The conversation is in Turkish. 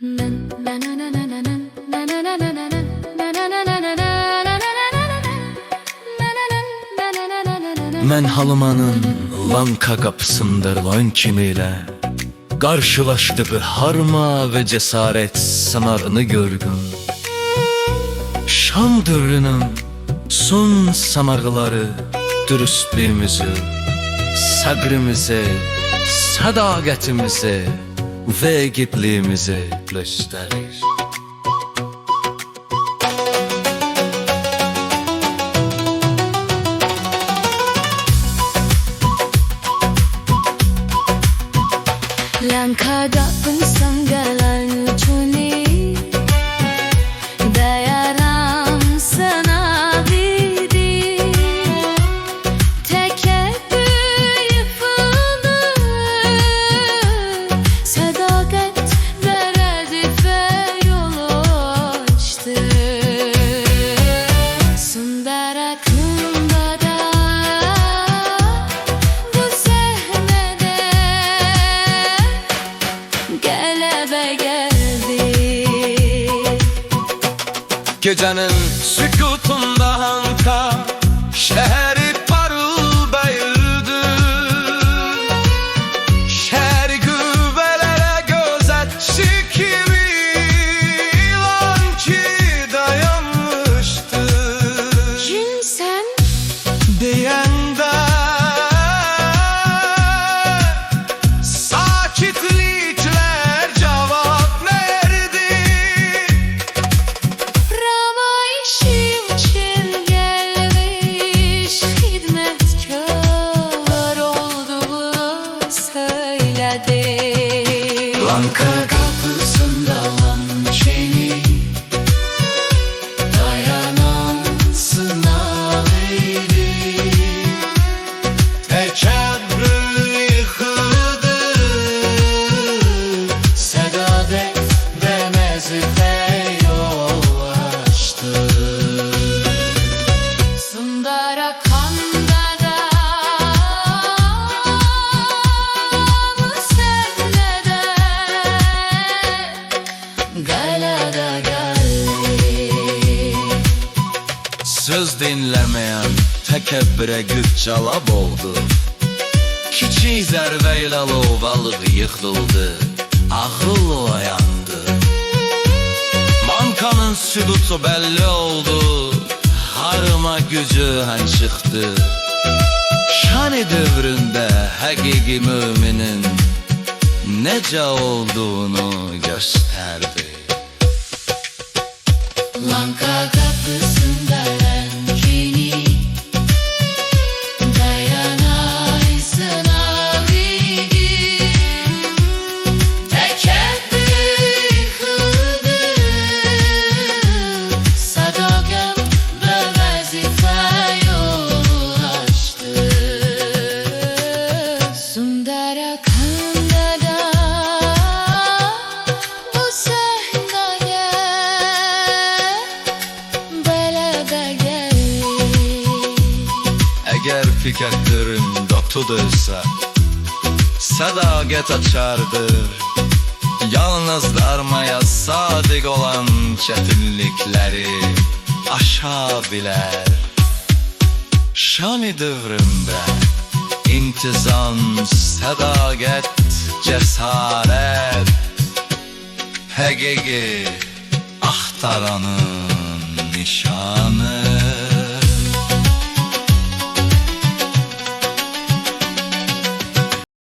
Mən Halımanın Lanka qapısındır loyun kimiyle Qarşılaşdığı harma ve cesaret sınarını görgün. Şam dövrünün son samarğıları dürüstlüğümüzü, sabrımızı, sadaqətimizi ve gibliğimizi gösterir. Lankada insan gelen uçuni dayanan sana biri tekebbür yıkıldı sadakat veredife yol açtı sundar aklımda da bu sahnede gelebe geldi. Gecenin sükutunda hanka şehri parıldayırdı. Şehri güvelere gözetçi kimi ilan ki dayanmıştı. Kimsen? Deyende sakitlikler cevap verdi. Bravo işim için gelmiş hizmetkar olduğunu söyledi. Lanka kapısında lançeni dayanan sınavıydı. Tekebbür yıkıldı, sadadet ve mezife yol açtı. Sundara kandada bu sahnede galada geldi. Söz dinlemeyen tekebbüre güç çalab oldu. Küçük zərbəyle lovalıq yıkıldı, ağıl oyandı. Mankanın sübutu belli oldu, harıma gücü hän çıktı. Şani dövründe həqiqi müminin necə olduğunu gösterdi. Lanka kapısında lankini dayanan sınavıydı. Tekebbür yıkıldı, sadakat ve vazife yol açtı. Sundara kandada bu sahnede belebe geldi. Eğer fikirlerin dokudursa sadakat açardır. Yalnız darmaya sadık olan çetinlikleri aşa biler. Şani dövründe intizam, sadakat, cesaret həqiqi axtaranın nişanı.